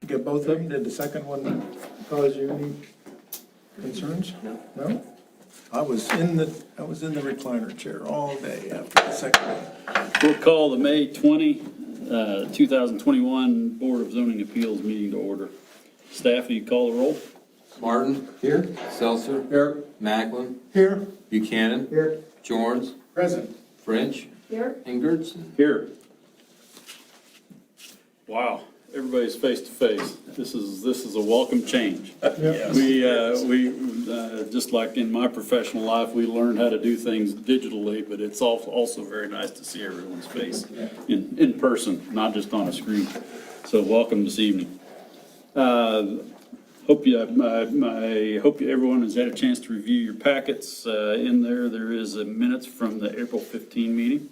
You get both of them? Did the second one cause you any concerns? No. No? I was in the recliner chair all day after the second one. We'll call the May 2021 Board of Zoning Appeals meeting to order. Staff, will you call the roll? Martin. Here. Seltzer. Here. Macklin. Here. Buchanan. Here. Jorns. Present. French. Here. Ingridson. Here. Wow, everybody's face to face. This is a welcome change. We just like in my professional life, we learned how to do things digitally, but it's also very nice to see everyone's face in person, not just on a screen. So welcome this evening. Hope everyone has had a chance to review your packets. In there is a minutes from the April 15 meeting.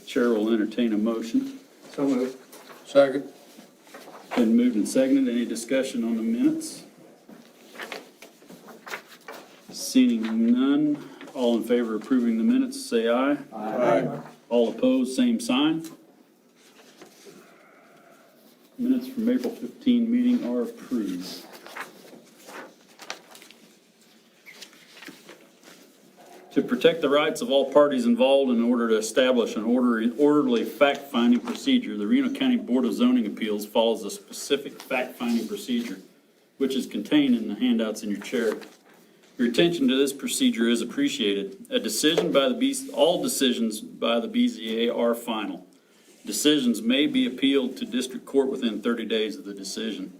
Chair will entertain a motion. So moved. Second. Been moved and seconded. Any discussion on the minutes? Seeing none, all in favor of approving the minutes, say aye. Aye. All opposed, same sign. Minutes from April 15 meeting are approved. To protect the rights of all parties involved in order to establish an orderly fact-finding procedure, the Reno County Board of Zoning Appeals follows a specific fact-finding procedure, which is contained in the handouts in your chair. Your attention to this procedure is appreciated. All decisions by the BZA are final. Decisions may be appealed to district court within 30 days of the decision.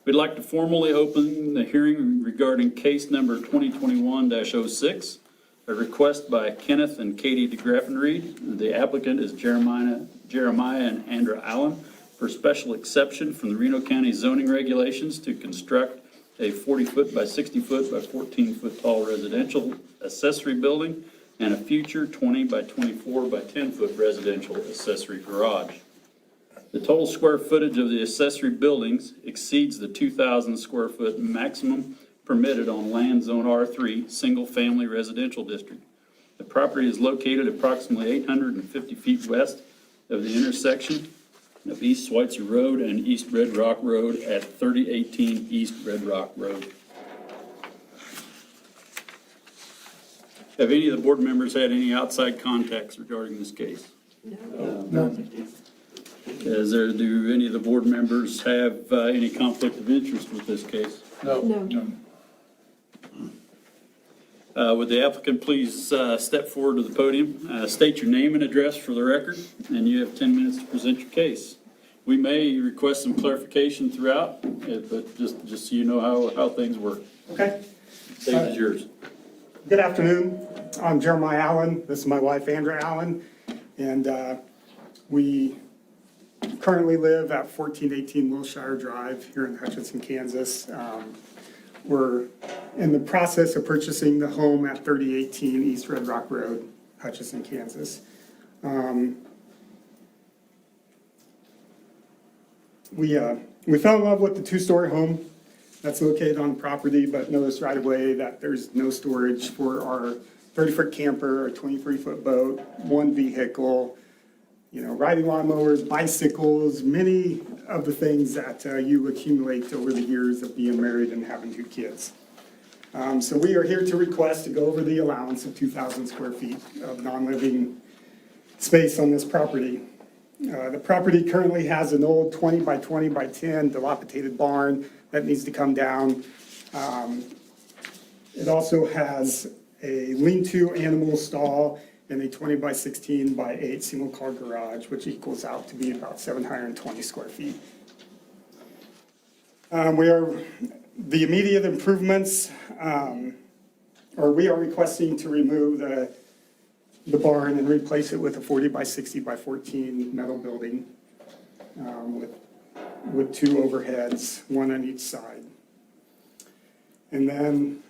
We'd like to formally open the hearing regarding case number 2021-06. A request by Kenneth and Katie DeGraffenreid. The applicant is Jeremiah and Andrew Allen for special exception from the Reno County zoning regulations to construct a 40-foot by 60-foot by 14-foot tall residential accessory building and a future 20 by 24 by 10-foot residential accessory garage. The total square footage of the accessory buildings exceeds the 2,000 square foot maximum permitted on land zone R3, single-family residential district. The property is located approximately 850 feet west of the intersection of East Schweitzer Road and East Red Rock Road at 3018 East Red Rock Road. Have any of the board members had any outside contacts regarding this case? No. Do any of the board members have any conflict of interest with this case? No. No. Would the applicant please step forward to the podium, state your name and address for the record, and you have 10 minutes to present your case. We may request some clarification throughout, but just so you know how things work. Okay. Stage is yours. Good afternoon. I'm Jeremiah Allen. This is my wife, Andrea Allen. And we currently live at 1418 Wilshire Drive here in Hutchinson, Kansas. We're in the process of purchasing the home at 3018 East Red Rock Road, Hutchinson, Kansas. We fell in love with the two-story home that's located on the property, but noticed right away that there's no storage for our 30-foot camper, a 23-foot boat, one vehicle, riding lawnmowers, bicycles, many of the things that you accumulate over the years of being married and having 2 kids. So we are here to request to go over the allowance of 2,000 square feet of non-living space on this property. The property currently has an old 20 by 20 by 10 dilapidated barn that needs to come down. It also has a lean-to animal stall and a 20 by 16 by 8 single-car garage, which equals out to be about 720 square feet. The immediate improvements, we are requesting to remove the barn and replace it with a 40 by 60 by 14 metal building with 2 overheads, one on each side. And then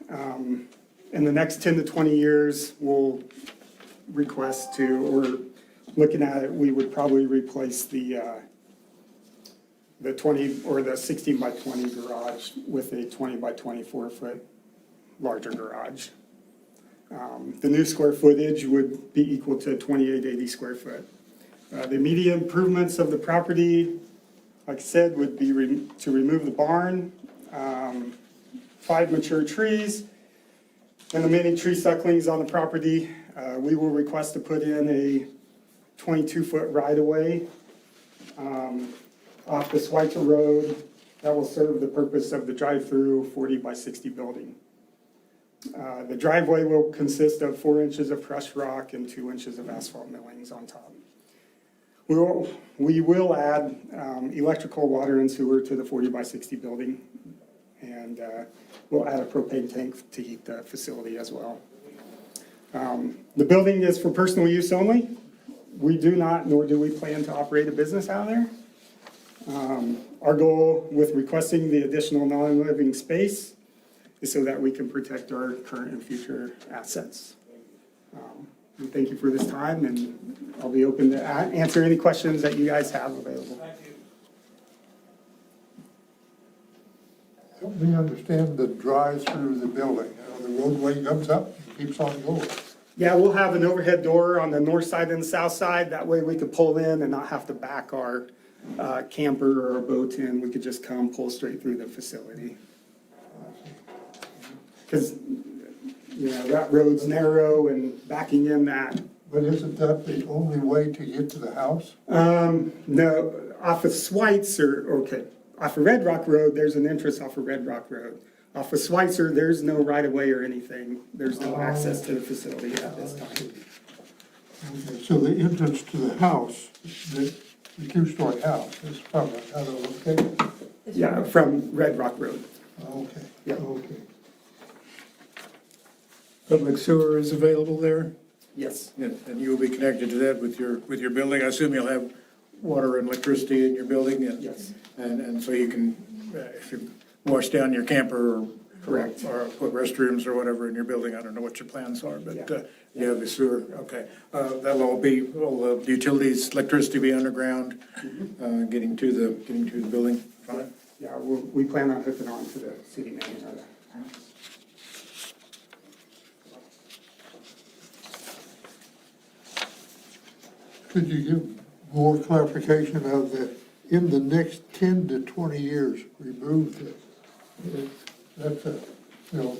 in the next 10 to 20 years, we'll request to, or looking at it, we would probably replace the 20 or the 16 by 20 garage with a 20 by 24 foot larger garage. The new square footage would be equal to 2880 square foot. The immediate improvements of the property like I said, would be to remove the barn, 5 mature trees, and the many tree sucklings on the property. We will request to put in a 22-foot right-of-way off the Schweitzer Road that will serve the purpose of the drive-through 40 by 60 building. The driveway will consist of 4 inches of crushed rock and 2 inches of asphalt millings on top. We will add electrical, water, and sewer to the 40 by 60 building, and we'll add a propane tank to heat the facility as well. The building is for personal use only. We do not, nor do we plan to operate a business out of there. Our goal with requesting the additional non-living space is so that we can protect our current and future assets. And thank you for this time, and I'll be open to answer any questions that you guys have available. Help me understand the drive through the building. You know, the roadway comes up, and keeps on going. Yeah, we'll have an overhead door on the north side and the south side. That way we could pull in and not have to back our camper or boat in. We could just come pull straight through the facility. Because, you know, that road's narrow and backing in that. But isn't that the only way to get to the house? No, off of Schweitzer, okay, off of Red Rock Road, there's an entrance off of Red Rock Road. Off of Schweitzer, there's no right of way or anything. There's no access to the facility at this time. Okay, so the entrance to the house, the two-story house, is from another location? Yeah, from Red Rock Road. Okay, Yep. okay. Public sewer is available there? Yes. And you will be connected to that with your building? I assume you'll have water and electricity in your building? Yes. And so you can, if you wash down your camper or. Correct. Or put restrooms or whatever in your building, I don't know what your plans are, but Yeah. you have the sewer, okay. That'll all be, will the utilities, electricity be underground, getting to the building? Fine. Yeah, we plan on hooking on to the city main. Could you give more clarification of the, in the next 10 to 20 years, remove this? That's a, you know,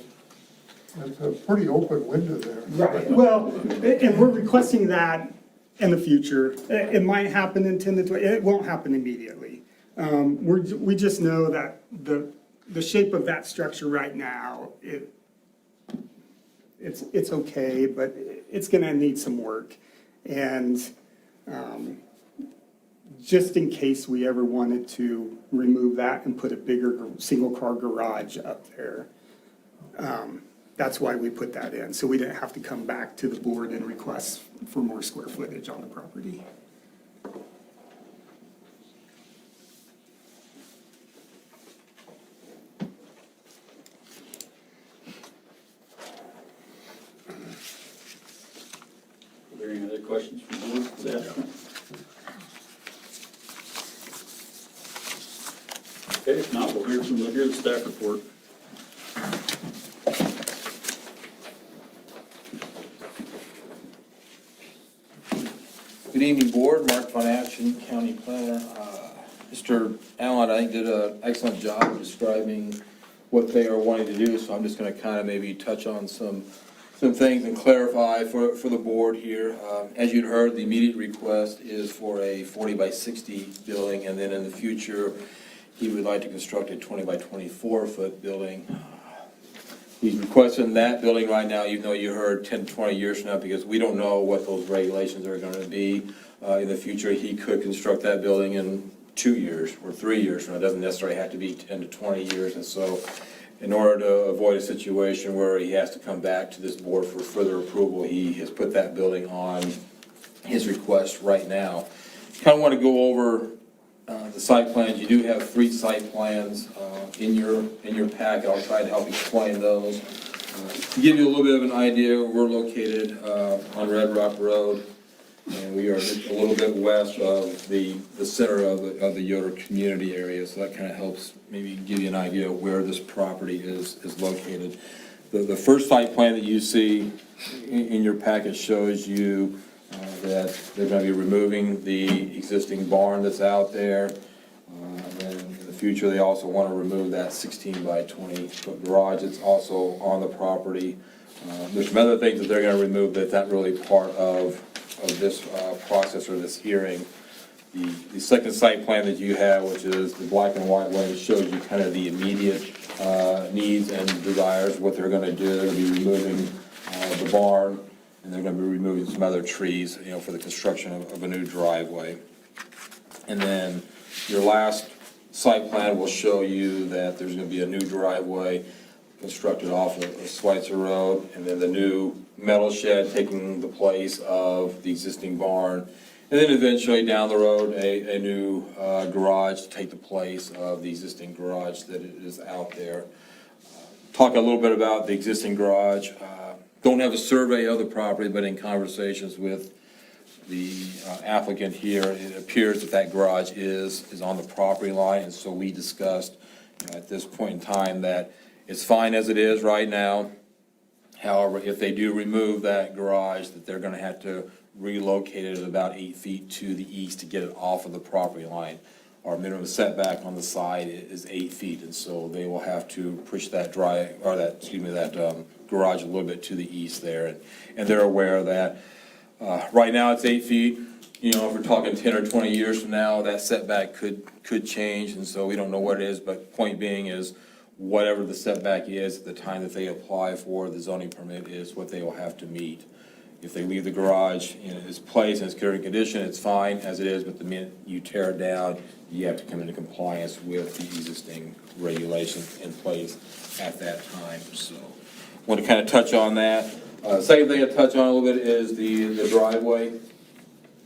that's a pretty open window there. Right, well, and we're requesting that in the future. It might happen in 10 to 20, it won't happen immediately. We just know that the shape of that structure right now, it's okay, but it's gonna need some work. And just in case we ever wanted to remove that and put a bigger single-car garage up there, that's why we put that in, so we didn't have to come back to the board and request for more square footage on the property. Are there any other questions from the board? Okay, if not, we'll hear the staff report. Good evening, Board. Mark Von Action, County Planner. Mr. Allen, I think, did an excellent job of describing what they are wanting to do, so I'm just going to kind of maybe touch on some things and clarify for the board here. As you'd heard, the immediate request is for a 40 by 60 building, and then in the future, he would like to construct a 20 by 24 foot building. He's requesting that building right now, even though you heard 10 to 20 years from now, because we don't know what those regulations are going to be. In the future, he could construct that building in 2 years or 3 years from now. It doesn't necessarily have to be 10 to 20 years. And so in order to avoid a situation where he has to come back to this board for further approval, he has put that building on his request right now. Kind of want to go over the site plans. You do have 3 site plans in your packet. I'll try to help explain those. To give you a little bit of an idea, we're located on Red Rock Road, and we are a little bit west of the center of the Yoder community area, so that kind of helps maybe give you an idea of where this property is located. The first site plan that you see in your packet shows you that they're going to be removing the existing barn that's out there. And then in the future, they also want to remove that 16 by 20 foot garage that's also on the property. There's some other things that they're gonna remove that's not really part of this process or this hearing. The second site plan that you have, which is the black and white one, shows you kind of the immediate needs and desires, what they're gonna do. They're gonna be removing the barn, and they're gonna be removing some other trees, you know, for the construction of a new driveway. And then your last site plan will show you that there's gonna be a new driveway constructed off of Schweitzer Road, and then the new metal shed taking the place of the existing barn. And then eventually down the road, a new garage to take the place of the existing garage that is out there. Talk a little bit about the existing garage. Don't have a survey of the property, but in conversations with the applicant here, it appears that that garage is on the property line, and so we discussed, you know, at this point in time that it's fine as it is right now. However, if they do remove that garage, that they're gonna have to relocate it about 8 feet to the east to get it off of the property line. Our minimum setback on the side is 8 feet, and so they will have to push that garage a little bit to the east there, and they're aware of that. Right now, it's 8 feet. You know, if we're talking 10 or 20 years from now, that setback could change, and so we don't know what it is, but point being is, whatever the setback is at the time that they apply for the zoning permit is what they will have to meet. If they leave the garage in its place in its current condition, it's fine as it is, but the minute you tear it down, you have to come into compliance with the existing regulations in place at that time, so. Want to kind of touch on that. Second thing to touch on a little bit is the driveway.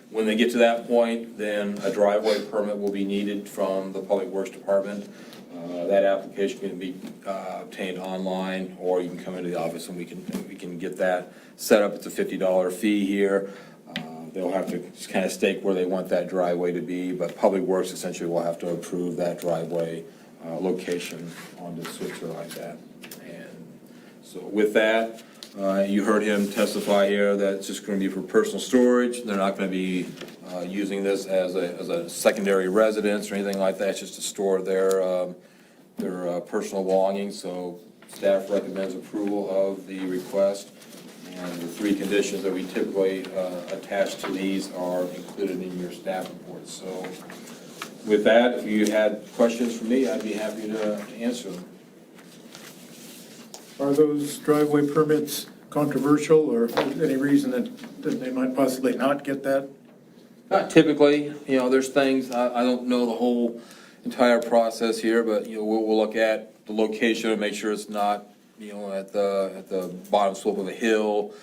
When they get to that point, then a driveway permit will be needed from the Public Works Department. That application can be obtained online, or you can come into the office and we can get that set up. It's a $50 fee here. They'll have to just kind of stake where they want that driveway to be, but Public Works essentially will have to approve that driveway location on the switcher like that. And so with that, you heard him testify here that it's just going to be for personal storage. They're not going to be using this as a secondary residence or anything like that. It's just to store their personal belongings. So staff recommends approval of the request. And the 3 conditions that we typically attach to these are included in your staff report. So with that, if you had questions for me, I'd be happy to answer them. Are those driveway permits controversial, or any reason that they might possibly not get that? Not typically, you know, there's things, I don't know the whole entire process here, but, you know, we'll look at the location and make sure it's not, you know, at the bottom slope of a hill,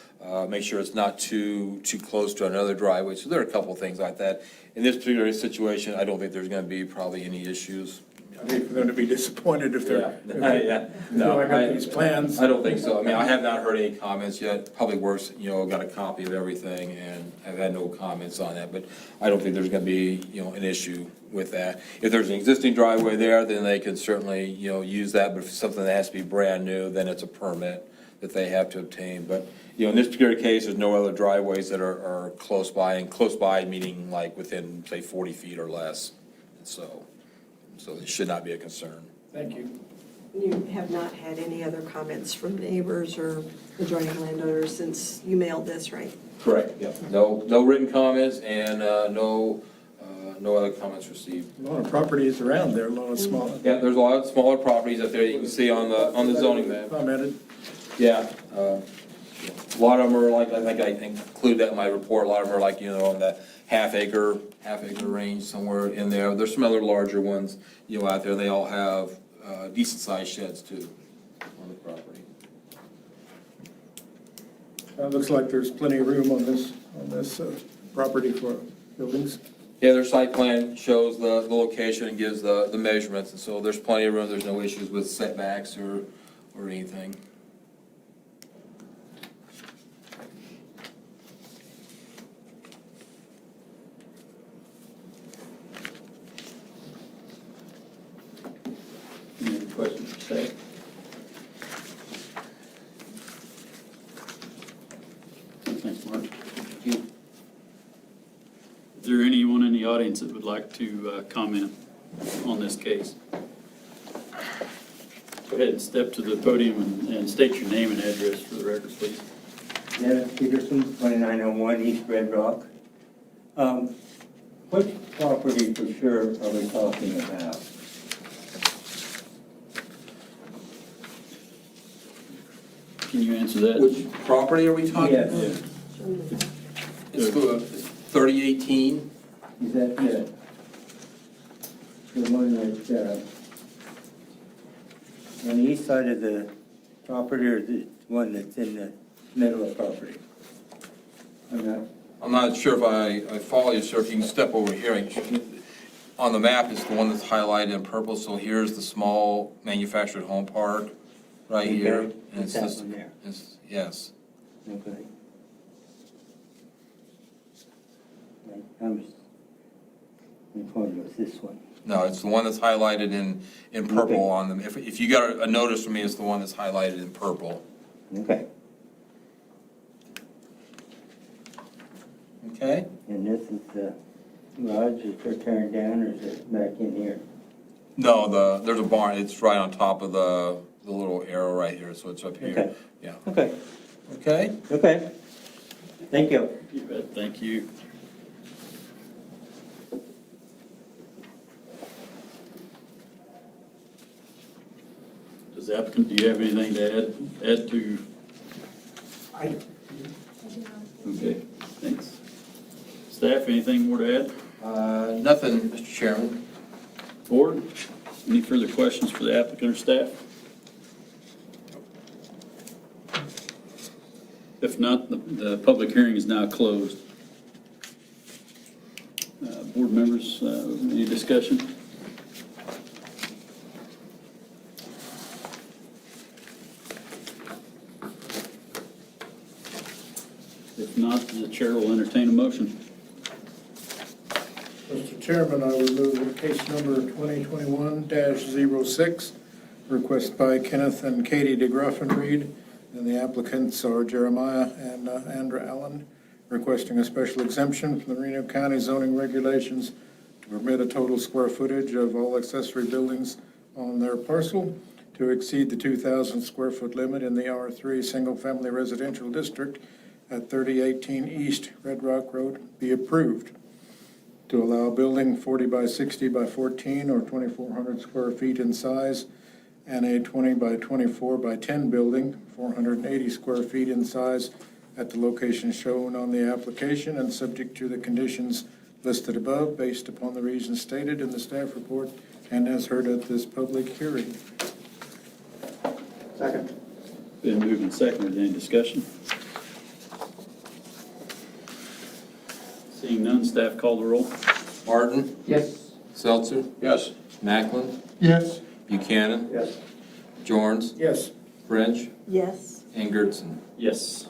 make sure it's not too close to another driveway. So there are a couple of things like that. In this particular situation, I don't think there's gonna be probably any issues. I hate for them to be disappointed if they're, Yeah, no, I got these plans. I don't think so. I mean, I have not heard any comments yet. Public Works, you know, got a copy of everything, and I've had no comments on that, but I don't think there's gonna be, you know, an issue with that. If there's an existing driveway there, then they can certainly, you know, use that, but if it's something that has to be brand new, then it's a permit that they have to obtain. But, you know, in this particular case, there's no other driveways that are close by, and close by meaning like within, say, 40 feet or less. So it should not be a concern. Thank you. You have not had any other comments from neighbors or adjoining landowners since you mailed this, right? Correct, yep. No written comments and no other comments received. A lot of properties around there, a lot of small. Yeah, there's a lot of smaller properties up there you can see on the zoning map. Commented. Yeah, a lot of them are like, I think I include that in my report, a lot of them are like, you know, in the half acre range somewhere in there. There's some other larger ones, you know, out there. They all have decent sized sheds too on the property. It looks like there's plenty of room on this property for buildings. Yeah, their site plan shows the location and gives the measurements, and so there's plenty of room. There's no issues with setbacks or anything. Any questions for staff? Thanks, Mark. Thank you. Is there anyone in the audience that would like to comment? on this case. Go ahead and step to the podium and state your name and address for the record, please. Dennis Peterson, 2901 East Red Rock. Which property for sure are we talking about? Can you answer that? Which property are we talking Yes. about? It's 3018. Is that the one that, on the east side of the property, or the one that's in the middle of the property? I'm not sure if I follow you, sir. If you can step over here. On the map, it's the one that's highlighted in purple, so here's the small manufactured home park right here. Okay, And it's it's that this, one there. yes. Okay. I'm informed it was this one. No, it's the one that's highlighted in purple Okay. on them. If you got a notice from me, it's the one that's highlighted in purple. Okay. Okay? And this is the garage that they're tearing down, or is it back in here? No, there's a barn. It's right on top of the little arrow right here, so it's up here. Okay. Yeah. Okay, Okay? okay. Thank you. You bet, thank you. Does the applicant, do you have anything to add to? Okay, thanks. Staff, anything more to add? Nothing, Mr. Chairman. Board, any further questions for the applicant or staff? If not, the public hearing is now closed. Board members, any discussion? If not, the chair will entertain a motion. Mr. Chairman, I would move that case number 2021-06, request by Kenneth and Katie DeGraffenried, and the applicants are Jeremiah and Andra Allen, requesting a special exemption from the Reno County zoning regulations to permit a total square footage of all accessory buildings on their parcel to exceed the 2,000 square foot limit in the R3 Single Family Residential District at 3018 East Red Rock Road be approved. To allow a building 40 by 60 by 14 or 2,400 square feet in size, and a 20 by 24 by 10 building, 480 square feet in size, at the location shown on the application and subject to the conditions listed above, based upon the reasons stated in the staff report and as heard at this public hearing. Second. Been moved and seconded. Any discussion? Seeing none, staff call the roll. Martin? Yes. Seltzer? Yes. Macklin? Yes, Buchanan? Yes. Jorns? Yes. French? Yes. And Gertson. Yes.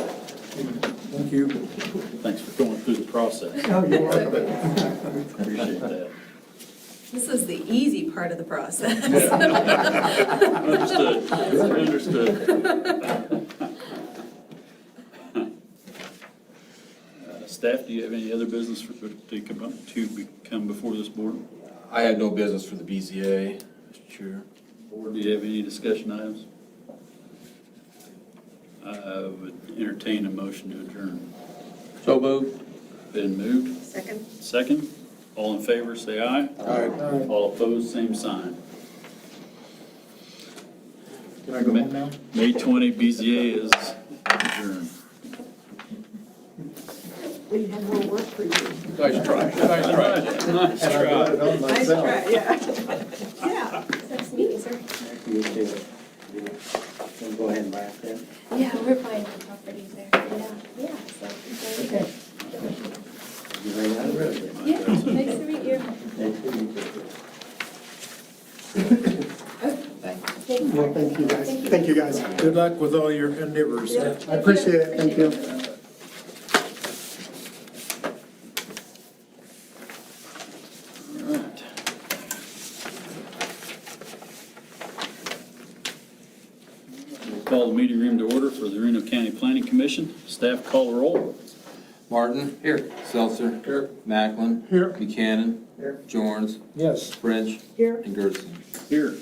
Thank you. Thanks for going through the process. Oh, you're welcome. Appreciate that. This is the easy part of the process. Understood. Understood. Staff, do you have any other business to come before this board? I had no business for the BZA, Mr. Chair. Board, do you have any discussion items? I would entertain a motion to adjourn. So moved. Been moved. Second. Second. All in favor, say aye. Aye. All opposed, same sign. Can I go home now? May 20 BZA is adjourned. We have more work for you. Nice try, nice try. Nice try. Nice try, yeah. Yeah. Nice to meet you, sir. You too. We'll go ahead and wrap that. Yeah, we're buying the properties there. Yeah, so. Okay. You ready out of the road then? Yeah, nice to meet you. Nice to meet you. Thank you. Well, thank you guys. Thank you guys. Good luck with all your endeavors. Yeah. I appreciate it. Thank you. All right. We'll Call the meeting room to order for the Reno County Planning Commission. Staff call the roll. Martin? Here. Seltzer? Here. Macklin? Here. Buchanan? Here. Jorns? Yes. French? Here. And Gertson. Here.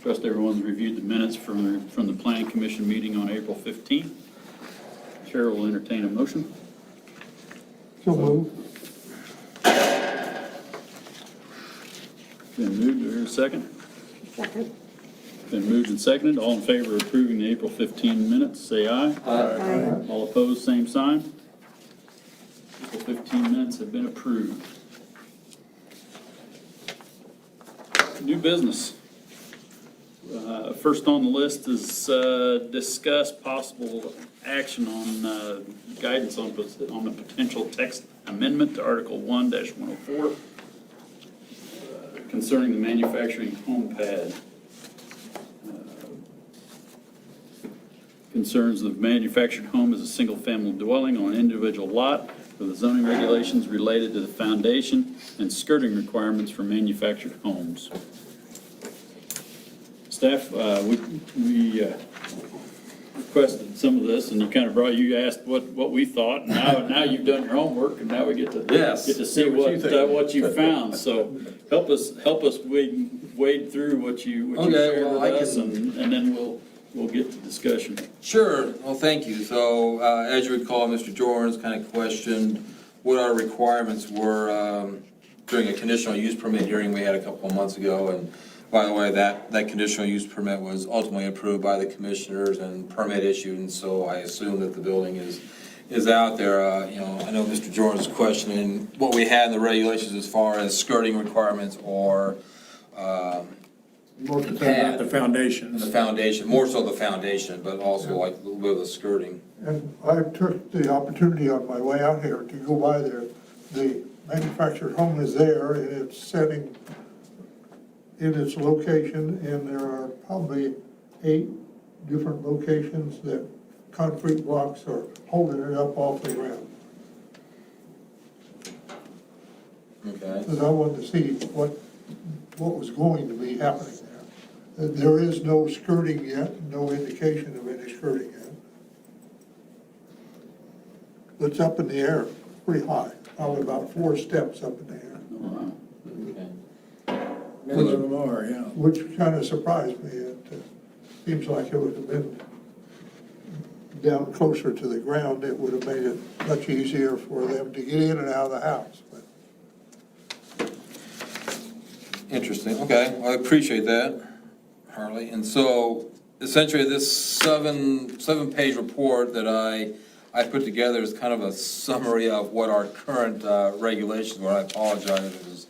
Trust everyone's reviewed the minutes from the Planning Commission meeting on April 15th. Chair will entertain a motion. So move. Been moved, is there a second? Second. Been moved and seconded. All in favor of approving the April 15 minutes, say aye. Aye. All opposed, same sign. April 15 minutes have been approved. New business. First on the list is discuss possible action on guidance on the potential text amendment to Article 1-104 concerning the manufacturing home pad. Concerns the manufactured home as a single-family dwelling on an individual lot with the zoning regulations related to the foundation and skirting requirements for manufactured homes. Staff, we requested some of this, and you asked what we thought, and now you've done your homework, and now we get to Yes. get to see what you found. So help us wade through what you Okay, shared well, with I us, can- and then we'll get to discussion. Sure, well, thank you. So, as you recall, Mr. Jorns kind of questioned what our requirements were during a conditional use permit hearing we had a couple of months ago. And by the way, that conditional use permit was ultimately approved by the commissioners and permit issued, and so I assume that the building is out there. I know Mr. Jorns was questioning what we had in the regulations as far as skirting requirements or More concerned about the foundation. the foundation, more so the foundation, but also like a little bit of the skirting. And I took the opportunity on my way out here to go by there. The manufactured home is there, and it's setting in its location, and there are probably 8 different locations that concrete blocks are holding it up off the ground. Okay. Because I wanted to see what was going to be happening there. There is no skirting yet, no indication of any skirting yet. It's up in the air, pretty high, probably about 4 steps up in the air, Okay. Many of them are, yeah. which kind of surprised me. It seems like it would have been down closer to the ground. It would have made it much easier for them to get in and out of the house. But Interesting, okay, well, I appreciate that, Harley. And so essentially this seven-page report that I put together is kind of a summary of what our current regulations were. I apologize if it was,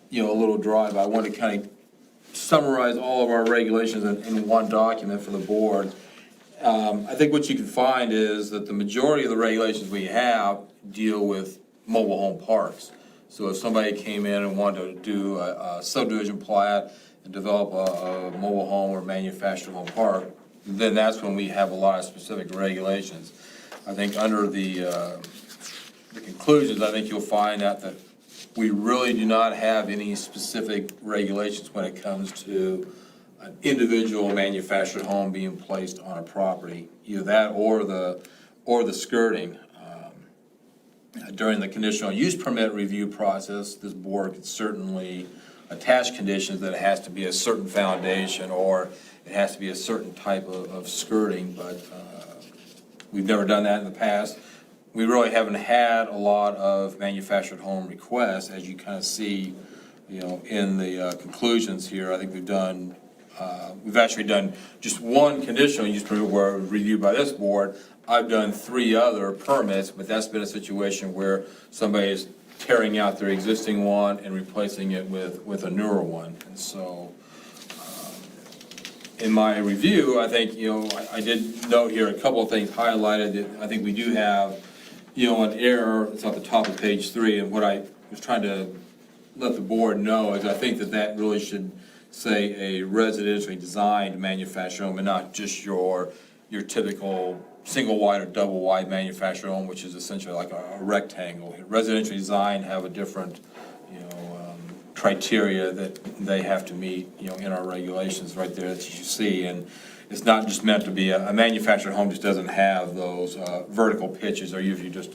a little dry, but I wanted to kind of summarize all of our regulations in one document for the board. I think what you can find is that the majority of the regulations we have deal with mobile home parks. So if somebody came in and wanted to do a subdivision plat and develop a mobile home or manufactured home park, then that's when we have a lot of specific regulations. I think under the conclusions, I think you'll find out that we really do not have any specific regulations when it comes to an individual manufactured home being placed on a property, either that or the skirting. During the conditional use permit review process, this board could certainly attach conditions that it has to be a certain foundation or it has to be a certain type of skirting, but we've never done that in the past. We really haven't had a lot of manufactured home requests, as you kind of see, in the conclusions here. I think we've actually done just one conditional use permit where it was reviewed by this board. I've done 3 other permits, but that's been a situation where somebody is tearing out their existing one and replacing it with a newer one. And so, in my review, I think, I did note here a couple of things highlighted. I think we do have, an error. It's at the top of page 3, and what I was trying to let the board know is I think that really should say a residentially designed manufactured home and not just your typical single wide or double wide manufactured home, which is essentially like a rectangle. Residentially designed have a different, criteria that they have to meet, you know, in our regulations right there that you see. And it's not just meant to be, a manufactured home just doesn't have those vertical pitches. They're usually just